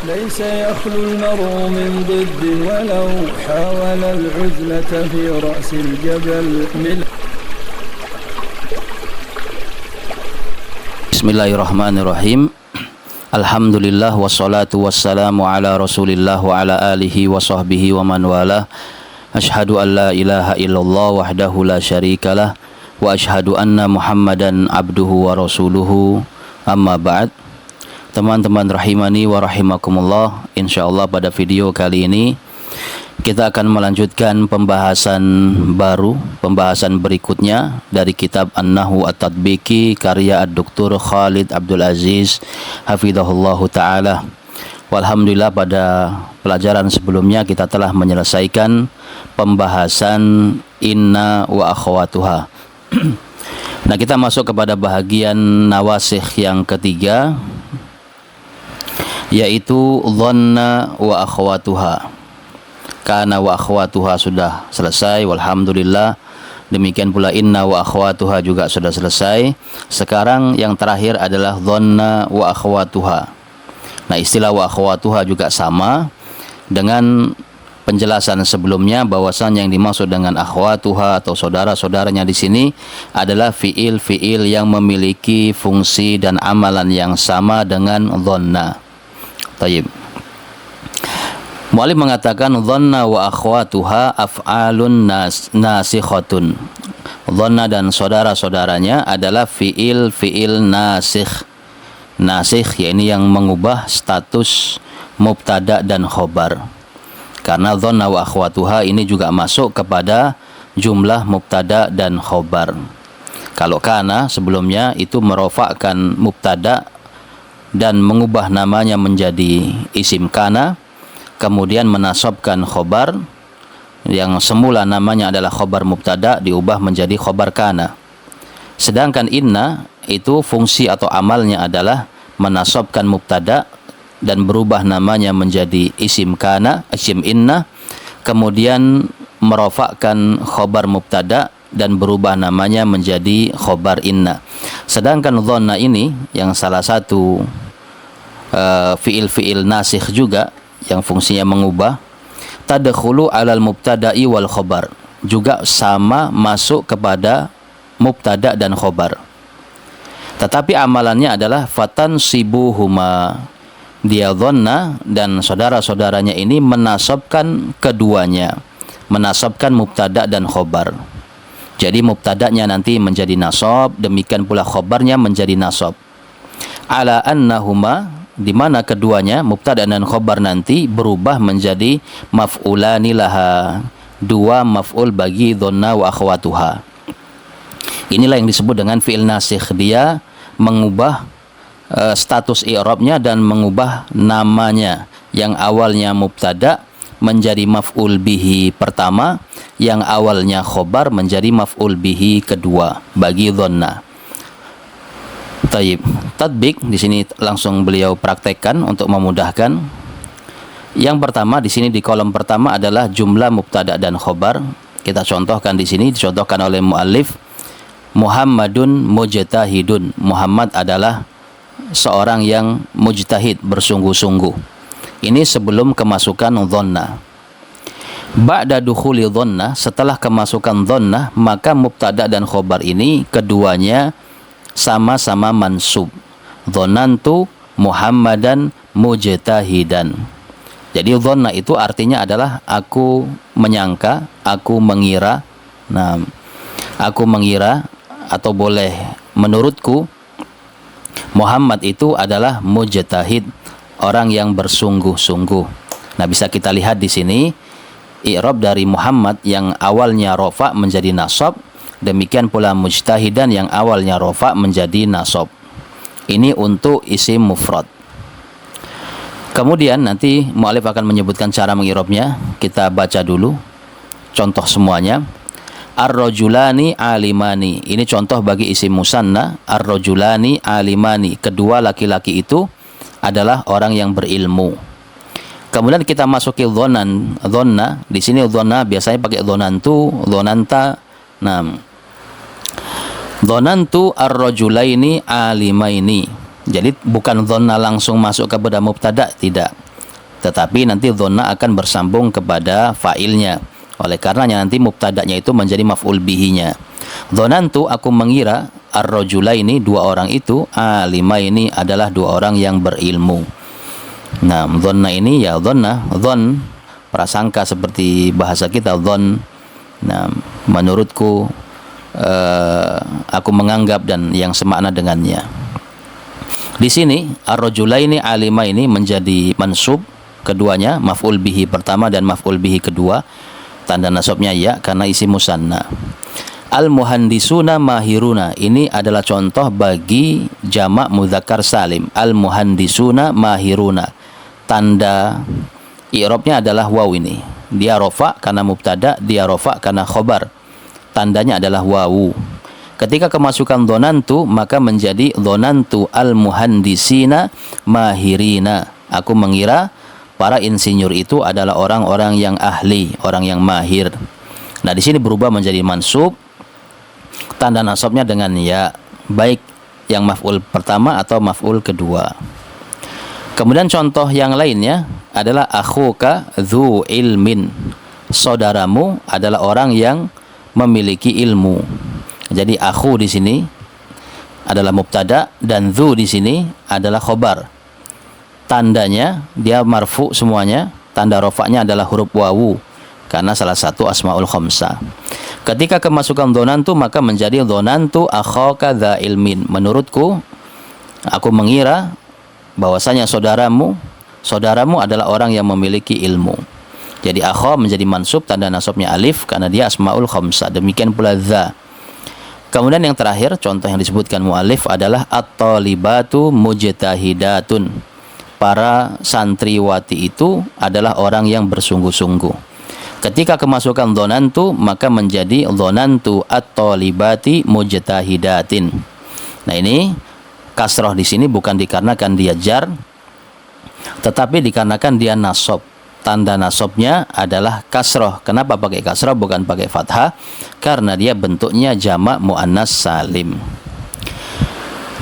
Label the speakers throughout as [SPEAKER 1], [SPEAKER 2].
[SPEAKER 1] ليس يخلو المرء من ضد ولو حاول العزلة في رأس الجبل.
[SPEAKER 2] Bismillahirrahmanirrahim. Alhamdulillah wassalatu wassalamu ala Rasulillah wa ala alihi wa sahbihi wa man walah. Asyhadu an la ilaha illallah wahdahu la syarikalah wa asyhadu anna Muhammadan abduhu wa rasuluhu. Amma ba'd. Teman-teman rahimani wa rahimakumullah, insyaallah pada video kali ini kita akan melanjutkan pembahasan berikutnya dari kitab An-Nahwu At-Tatbiqi karya Ad-Doktor Khalid Abdul Aziz hafizahullahu ta'ala. Walhamdulillah, pada pelajaran sebelumnya kita telah menyelesaikan pembahasan inna wa akhwatuha. Nah, kita masuk kepada bahagian nawasikh yang ketiga, yaitu dhanna wa akhwatuha. Kana wa akhwatuha sudah selesai, walhamdulillah. Demikian pula inna wa akhwatuha juga sudah selesai. Sekarang yang terakhir adalah dhanna wa akhwatuha. Nah, istilah wa akhwatuha juga sama dengan penjelasan sebelumnya, bahwasan yang dimaksud dengan akhwatuha atau saudara-saudaranya di sini adalah fiil-fiil yang memiliki fungsi dan amalan yang sama dengan dhanna. Tayyib. Mu'allif mengatakan dhanna wa akhwatuha af'alun nasikhatun. Dhanna dan saudara-saudaranya adalah fiil nasikh. Nasikh, yakni yang mengubah status mubtada dan khobar. Karena dhanna wa akhwatuha ini juga masuk kepada jumlah mubtada dan khobar. Kalau kana sebelumnya itu merofakkan mubtada dan mengubah namanya menjadi isim kana, kemudian menasabkan khobar yang semula namanya adalah khobar mubtada diubah menjadi khobar kana. Sedangkan inna itu fungsi atau amalnya adalah menasabkan mubtada dan berubah namanya menjadi isim kana, isim inna, kemudian merofakkan khobar mubtada dan berubah namanya menjadi khobar inna. Sedangkan dhanna ini yang salah satu fiil-fiil nasikh juga yang fungsinya mengubah, tadkhulu alal mubtada'i wal khobar, juga sama masuk kepada mubtada dan khobar. Tetapi amalannya adalah fatansibuhuma. Dia dhanna dan saudara-saudaranya ini menasabkan keduanya, menasabkan mubtada dan khobar. Jadi mubtadanya nanti menjadi nasab, demikian pula khobarnya menjadi nasab. Ala annahuma, di mana keduanya mubtada dan khobar nanti berubah menjadi maf'ulani laha, dua maf'ul bagi dhanna wa akhwatuha. Inilah yang disebut dengan fi'il nasikh. Dia mengubah status i'rabnya dan mengubah namanya yang awalnya mubtada menjadi maf'ul bihi pertama, yang awalnya khobar menjadi maf'ul bihi kedua bagi dhanna. Tayyib. Tatbik di sini langsung beliau praktekkan untuk memudahkan. Yang pertama di sini di kolom pertama adalah jumlah mubtada dan khobar. Kita contohkan di sini, dicontohkan oleh muallif, Muhammadun mujtahidun. Muhammad adalah seorang yang mujtahid, bersungguh-sungguh. Ini sebelum kemasukan dhanna. Ba'da dukhuli dhanna, setelah kemasukan dhanna, maka mubtada dan khobar ini keduanya sama-sama mansub. Dhanantu Muhammadan mujtahidan. Jadi dhanna itu artinya adalah aku menyangka, aku mengira. Nah, aku mengira atau boleh menurutku Muhammad itu adalah mujtahid, orang yang bersungguh-sungguh. Nah, bisa kita lihat di sini i'rab dari Muhammad yang awalnya rofa menjadi nasab, demikian pula mujtahidan yang awalnya rofa menjadi nasab. Ini untuk isim mufrad. Kemudian nanti mu'allif akan menyebutkan cara meng'irabnya. Kita baca dulu contoh semuanya. Ar-rajulani alimani. Ini contoh bagi isim musanna. Ar-rajulani alimani. Kedua laki-laki itu adalah orang yang berilmu. Kemudian kita masuki dhanna. Di sini dhanna biasanya pakai dhanantu, dhananta. Nah, dhanantu ar-rajulaini alimaini. Jadi bukan dhanna langsung masuk kepada mubtada, tidak. tetapi nanti dhanna akan bersambung kepada fa'ilnya. Oleh karenanya nanti mubtada'nya itu menjadi maf'ul bihinya. Dhanantu, aku mengira, ar-rajulaini, dua orang itu, alimaini, adalah dua orang yang berilmu. Nah, dhanna ini ya dhanna, dhann, prasangka seperti bahasa kita, dhann. Nah, menurutku, aku menganggap, dan yang semakna dengannya. Di sini ar-rajulaini alimaini menjadi mansub, keduanya maf'ul bihi pertama dan maf'ul bihi kedua, tanda nasabnya ya karena isi musanna. Al-muhandisuna mahiruna, ini adalah contoh bagi jamak mudzakkar salim. Al-muhandisuna mahiruna, tanda i'rabnya adalah waw ini. Dia rafa karena mubtada, dia rafa karena khobar. Tandanya adalah wawu. Ketika kemasukan dhanantu, maka menjadi dhanantu al-muhandisina mahirina. Aku mengira para insinyur itu adalah orang-orang yang ahli, orang yang mahir. Nah, di sini berubah menjadi mansub. Tanda nasabnya dengan ya, baik yang maf'ul pertama atau maf'ul kedua. Kemudian contoh yang lainnya adalah akhuka dzu ilmin. Saudaramu adalah orang yang memiliki ilmu. Jadi akhu di sini adalah mubtada dan dzu di sini adalah khobar. Tandanya dia marfu semuanya, tanda rofaknya adalah huruf wawu karena salah satu asmaul khamsah. Ketika kemasukan dhanantu, maka menjadi dhanantu akhaka dza ilmin. Menurutku, aku mengira bahwasanya saudaramu adalah orang yang memiliki ilmu. Jadi akha menjadi mansub, tanda nasabnya alif karena dia asmaul khamsah. Demikian pula dza. Kemudian yang terakhir, contoh yang disebutkan mu'alif adalah at-talibatu mujtahidatun. Para santriwati itu adalah orang yang bersungguh-sungguh. Ketika kemasukan dhanantu, maka menjadi dhanantu at-talibati mujtahidatin. Nah, ini kasroh di sini bukan dikarenakan dia jar, tetapi dikarenakan dia nasab. Tanda nasabnya adalah kasroh. Kenapa pakai kasroh bukan pakai fathah? Karena dia bentuknya jamak muannas salim.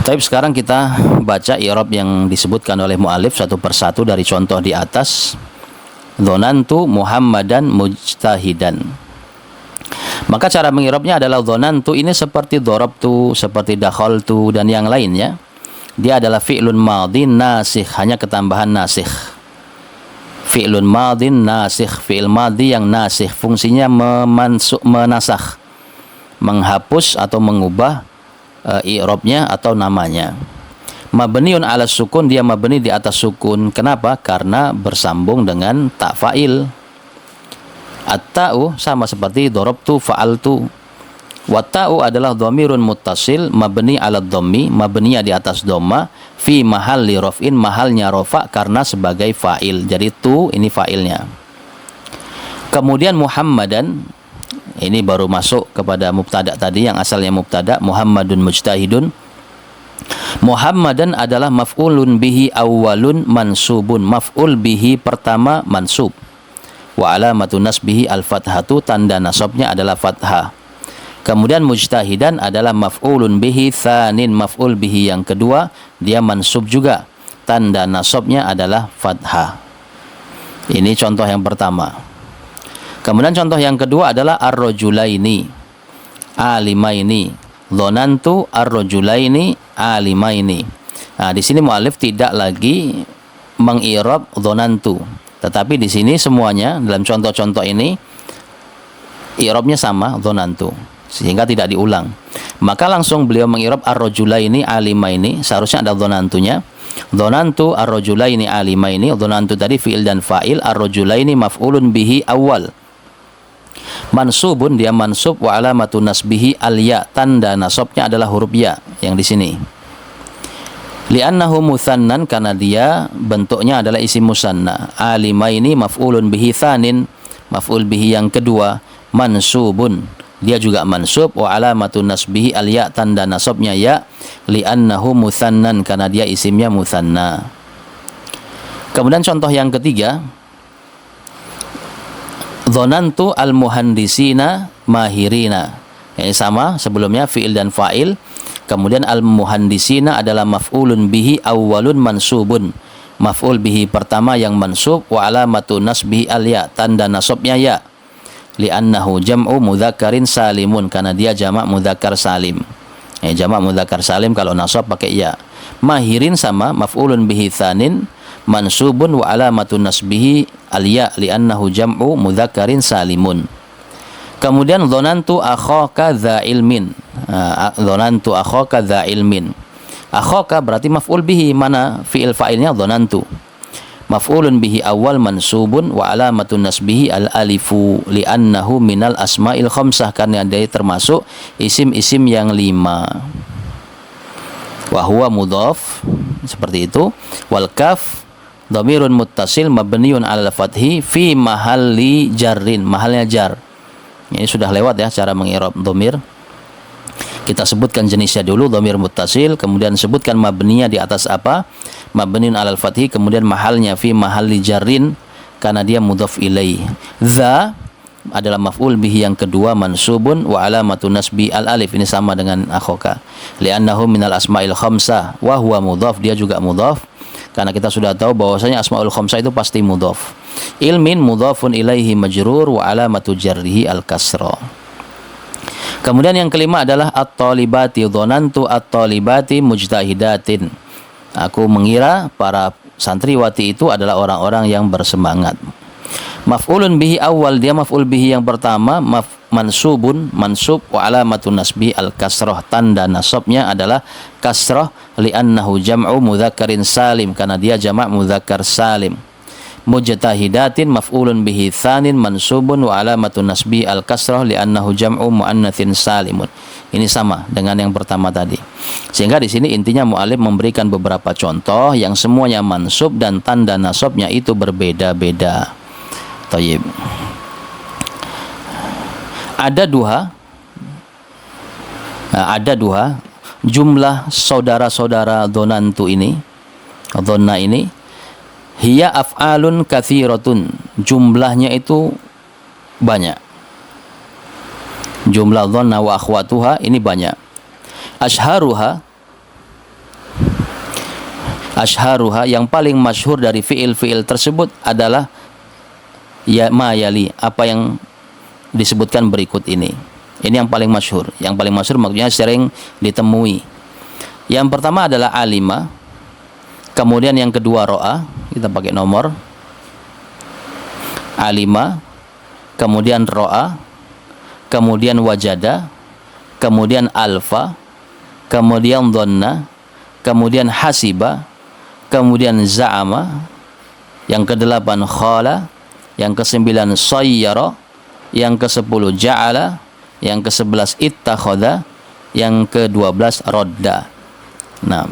[SPEAKER 2] Tapi sekarang kita baca i'rab yang disebutkan oleh mu'alif satu persatu dari contoh di atas. Dhanantu Muhammadan mujtahidan. Maka cara mengirabnya adalah dhanantu ini seperti darabtu, seperti dakhaltu dan yang lainnya. Dia adalah fi'lun madhin nasikh, hanya ketambahan nasikh. Fi'lun madhin nasikh, fi'il madhi yang nasikh, fungsinya menasakh, menghapus atau mengubah i'rabnya atau namanya. Mabniun ala sukun, dia mabni di atas sukun. Kenapa? Karena bersambung dengan ta fa'il. At-ta'u sama seperti darabtu fa'altu. Wat-ta'u adalah dhamirun muttasil mabni ala dhammi, mabniya di atas dhamma, fi mahalli raf'in, mahalnya rafa karena sebagai fa'il. Jadi tu ini fa'ilnya. Kemudian Muhammadan ini baru masuk kepada mubtada tadi yang asalnya mubtada, Muhammadun mujtahidun. Muhammadan adalah maf'ulun bihi awwalun mansubun, maf'ul bihi pertama mansub. Wa alamatun nasbihi al-fathatu, tanda nasabnya adalah fathah. Kemudian mujtahidan adalah maf'ulun bihi tsanin, maf'ul bihi yang kedua, dia mansub juga, tanda nasabnya adalah fathah. Ini contoh yang pertama. Kemudian contoh yang kedua adalah ar-rajulaini alimaini. Dhanantu ar-rajulaini alimaini. Nah, di sini mu'alif tidak lagi mengirab dhanantu, tetapi di sini semuanya dalam contoh-contoh ini i'rabnya sama dhanantu, sehingga tidak diulang. Maka langsung beliau mengirab ar-rajulaini alimaini, seharusnya ada dhanantunya. Dhanantu ar-rajulaini alimaini, dhanantu tadi fi'il dan fa'il, ar-rajulaini maf'ulun bihi awal. Mansubun, dia mansub, wa alamatun nasbihi al-ya, tanda nasabnya adalah huruf ya yang di sini. Li'annahu mutsannan, karena dia bentuknya adalah isim musanna. Alimaini maf'ulun bihi tsanin, maf'ul bihi yang kedua, mansubun, dia juga mansub, wa alamatun nasbihi al-ya, tanda nasabnya ya, li'annahu mutsannan, karena dia isimnya mutsanna. Kemudian contoh yang ketiga, dhanantu al-muhandisina mahirina. Yang sama sebelumnya fi'il dan fa'il. Kemudian al-muhandisina adalah maf'ulun bihi awwalun mansubun. Maf'ul bihi pertama yang mansub, wa alamatu nasbihi al-ya, tanda nasabnya ya. Li'annahu jam'u mudzakkarin salimun, karena dia jamak mudzakkar salim. Jamak mudzakkar salim kalau nasab pakai ya. Mahirin sama maf'ulun bihi tsanin mansubun wa alamatu nasbihi al-ya li'annahu jam'u mudzakkarin salimun. Kemudian dzanantu akhaka dza ilmin. Dzanantu akhaka dza ilmin. Akhaka berarti maf'ul bihi, mana fi'il fa'ilnya dzanantu. Maf'ulun bihi awal mansubun wa alamatun nasbihi al-alifu li'annahu minal asma'il khamsah, karena dia termasuk isim-isim yang 5. Wa huwa mudhaf, seperti itu. Wal kaf dhamirun muttasil mabniun 'alal fathi fi mahalli jarrin, mahalnya jar. Ini sudah lewat ya cara mengirab dhamir. Kita sebutkan jenisnya dulu, dhamir muttasil, kemudian sebutkan mabninya di atas apa? Mabniun 'alal fathi, kemudian mahalnya fi mahalli jarrin karena dia mudhaf ilaih. Dza adalah maf'ul bihi yang kedua mansubun wa alamatu nasbi al-alif, ini sama dengan akhaka. Li'annahu minal asma'il khamsah wa huwa mudhaf, dia juga mudhaf. Karena kita sudah tahu bahwasanya asmaul khamsah itu pasti mudhaf. Ilmin mudhafun ilaihi majrur wa alamatu jarrihi al-kasra. Kemudian yang kelima adalah at-talibati, dhanantu at-talibati mujtahidatin. Aku mengira para santriwati itu adalah orang-orang yang bersemangat. Maf'ulun bihi awal, dia maf'ul bihi yang pertama, mansubun, mansub wa alamatun nasbi al-kasrah, tanda nasabnya adalah kasrah li'annahu jam'u mudzakkarin salim, karena dia jamak mudzakkar salim. Mujtahidatin maf'ulun bihi tsanin mansubun wa alamatun nasbi al-kasrah li'annahu jam'u muannatsin salimun. Ini sama dengan yang pertama tadi. Sehingga di sini intinya mu'alif memberikan beberapa contoh yang semuanya mansub dan tanda nasabnya itu berbeda-beda. Tayyib. Ada dua jumlah saudara-saudara dhonantu ini, dhonna ini, hiya af'alun katsiratun, jumlahnya itu banyak. Jumlah dhonna wa akhwatuha ini banyak. Ashharuha yang paling masyhur dari fiil-fiil tersebut adalah ya ma yali, apa yang disebutkan berikut ini. Ini yang paling masyhur. Yang paling masyhur maksudnya sering ditemui. Yang pertama adalah alima, kemudian yang kedua ro'a, kita pakai nomor. Alima, kemudian ro'a, kemudian wajada, kemudian alfa, kemudian dhanna, kemudian hasiba, kemudian za'ama, yang kedelapan khala, yang ke-9 sayyara, yang ke-10 ja'ala, yang ke-11 ittakhadha, yang ke-12 radda. Nah,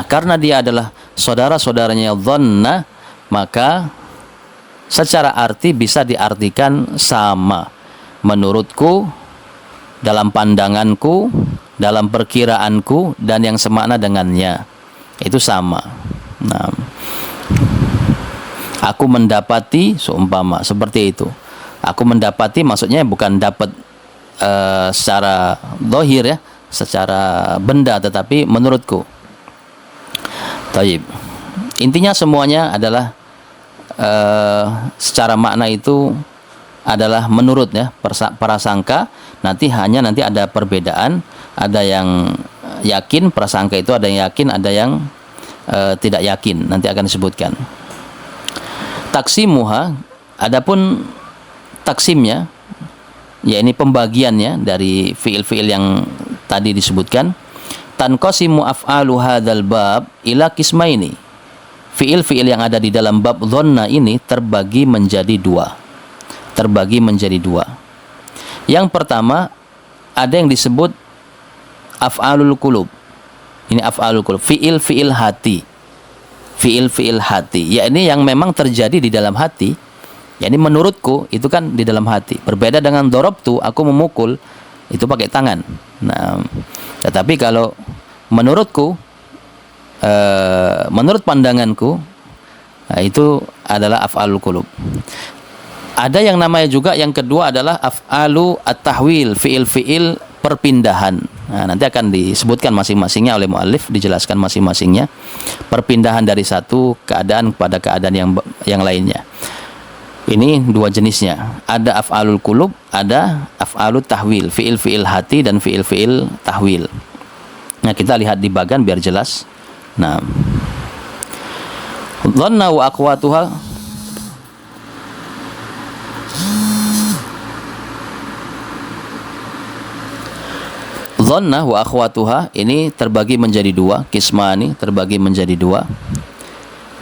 [SPEAKER 2] karena dia adalah saudara-saudaranya dhanna, maka secara arti bisa diartikan sama. Menurutku, dalam pandanganku, dalam perkiraanku, dan yang semakna dengannya. Itu sama. Nah, aku mendapati, seumpama seperti itu. Aku mendapati maksudnya bukan dapat secara zahir ya, secara benda, tetapi menurutku. Taib. Intinya semuanya adalah secara makna itu adalah menurut ya, prasangka. Nanti ada perbedaan, ada yang yakin, prasangka itu ada yang yakin, ada yang tidak yakin, nanti akan disebutkan. Taksimuha, adapun taksimnya, ya ini pembagiannya dari fiil-fiil yang tadi disebutkan. Tanqasimu af'alu hadzal bab ila qismaini. Fiil-fiil yang ada di dalam bab dhanna ini terbagi menjadi dua. Yang pertama ada yang disebut af'alul qulub. Ini af'alul qulub, fiil-fiil hati. Fiil-fiil hati, yakni yang memang terjadi di dalam hati. Yani menurutku itu kan di dalam hati. Berbeda dengan dorobtu, aku memukul, itu pakai tangan. Nah, tetapi kalau menurutku, menurut pandanganku, nah, itu adalah af'alul qulub. Ada yang namanya juga yang kedua adalah af'alu at-tahwil, fiil-fiil perpindahan. Nah, nanti akan disebutkan masing-masingnya oleh muallif, dijelaskan masing-masingnya perpindahan dari satu keadaan kepada keadaan yang lainnya. Ini dua jenisnya. Ada af'alul qulub, ada af'alut tahwil, fiil-fiil hati dan fiil-fiil tahwil. Nah, kita lihat di bagan biar jelas. Nah, dhanna wa aqwatuha Dhannah wa akhwatuha ini terbagi menjadi dua, kismani terbagi menjadi dua.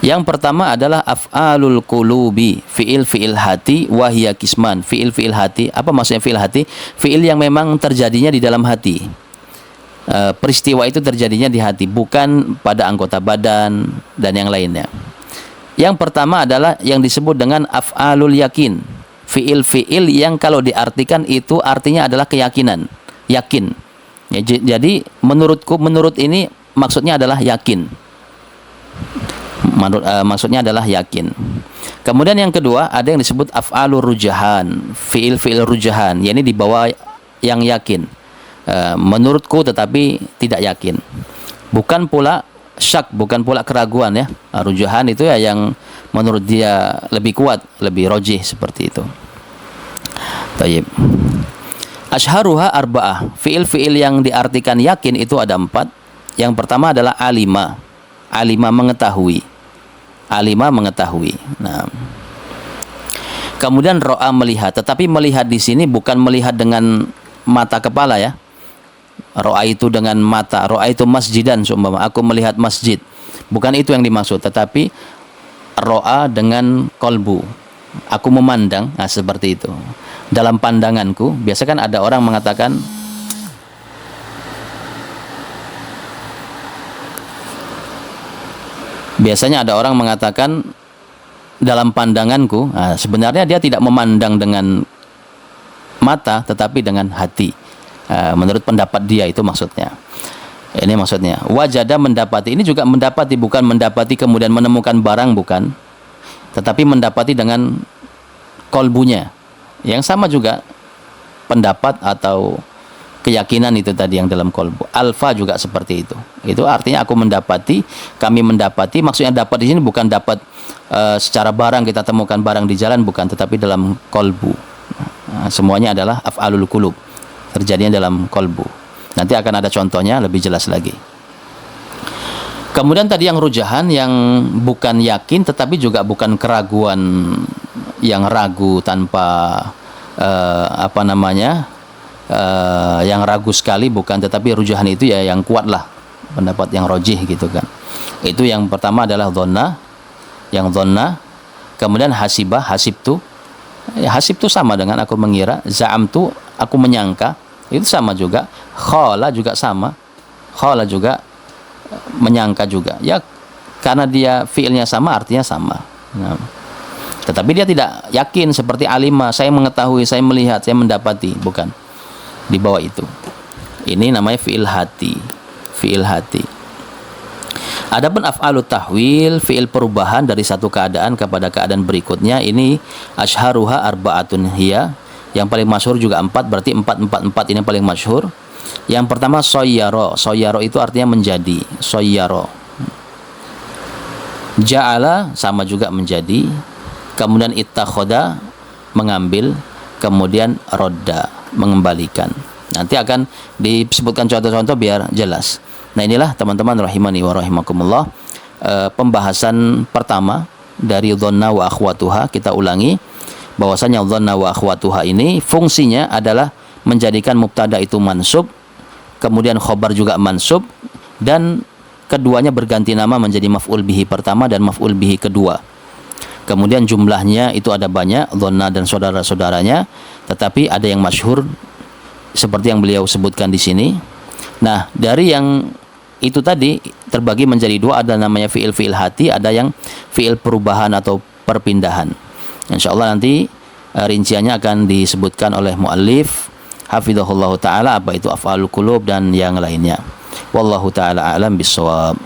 [SPEAKER 2] Yang pertama adalah af'alul qulubi, fiil-fiil hati, wahia kisman, fiil-fiil hati. Apa maksudnya fiil hati? Fiil yang memang terjadinya di dalam hati. Peristiwa itu terjadinya di hati, bukan pada anggota badan dan yang lainnya. Yang pertama adalah yang disebut dengan af'alul yakin, fiil-fiil yang kalau diartikan itu artinya adalah keyakinan, yakin. Ya, jadi menurut ini maksudnya adalah yakin. Maksudnya adalah yakin. Kemudian yang kedua ada yang disebut af'alur rujahan, fiil-fiil rujahan, yakni di bawah yang yakin. Menurutku tetapi tidak yakin. Bukan pula syak, bukan pula keraguan ya. Rujahan itu ya yang menurut dia lebih kuat, lebih rojih seperti itu. Baik. Ashharuha arba'ah. Fiil-fiil yang diartikan yakin itu ada 4. Yang pertama adalah alima. Alima mengetahui. Alima mengetahui. Nah. Kemudian ro'a melihat. Tetapi melihat di sini bukan melihat dengan mata kepala ya. Ro'a itu dengan mata. Ro'a itu masjidan seumpama. Aku melihat masjid. Bukan itu yang dimaksud. Tetapi ro'a dengan kolbu. Aku memandang. Nah, seperti itu. Dalam pandanganku, biasa kan ada orang mengatakan dalam pandanganku. Nah, sebenarnya dia tidak memandang dengan mata tetapi dengan hati. Menurut pendapat dia itu maksudnya. Ini maksudnya. Wajada mendapati, ini juga mendapati, bukan mendapati kemudian menemukan barang, bukan. Tetapi mendapati dengan kolbunya. Yang sama juga pendapat atau keyakinan itu tadi yang dalam kolbu. Alfa juga seperti itu. Itu artinya aku mendapati, kami mendapati. Maksudnya dapat di sini bukan dapat secara barang, kita temukan barang di jalan, bukan, tetapi dalam kolbu. Semuanya adalah af'alul qulub, terjadinya dalam kolbu. Nanti akan ada contohnya lebih jelas lagi. Kemudian tadi yang rujahan, yang bukan yakin tetapi juga bukan keraguan, yang ragu tanpa yang ragu sekali, bukan, tetapi rujahan itu ya yang kuat lah, pendapat yang rojih gitu kan. Itu yang pertama adalah dhonna, yang dhonna. Kemudian hasibah, hasibtu. Ya, hasibtu sama dengan aku mengira, za'amtu aku menyangka, itu sama juga. Khala juga sama, khala juga menyangka juga. Ya karena dia fiilnya sama, artinya sama. Nah, tetapi dia tidak yakin seperti alima, saya mengetahui, saya melihat, saya mendapati, bukan. Di bawah itu. Ini namanya fiil hati. Fiil hati. Adapun af'alut tahwil, fiil perubahan dari satu keadaan kepada keadaan berikutnya, ini ashharuha arba'atun hiya. Yang paling masyhur juga 4, berarti 4 ini paling masyhur. Yang pertama soyyaro. Soyyaro itu artinya menjadi. Soyyaro. Ja'ala sama juga menjadi. Kemudian ittakhoda mengambil, kemudian rodda mengembalikan. Nanti akan disebutkan contoh-contoh biar jelas. Nah, inilah teman-teman rahimani wa rahimakumullah, pembahasan pertama dari dhanna wa akhwatuha. Kita ulangi bahwasanya dhanna wa akhwatuha ini fungsinya adalah menjadikan mubtada itu mansub, kemudian khobar juga mansub, dan keduanya berganti nama menjadi maf'ul bihi pertama dan maf'ul bihi kedua. Kemudian jumlahnya itu ada banyak, dhanna dan saudara-saudaranya, tetapi ada yang masyhur seperti yang beliau sebutkan di sini. Nah, dari yang itu tadi terbagi menjadi 2, ada namanya fiil-fiil hati, ada yang fiil perubahan atau perpindahan. Insyaallah nanti rinciannya akan disebutkan oleh muallif hafizahullah taala, apa itu af'alul qulub dan yang lainnya. Wallahu taala a'lam bissawab.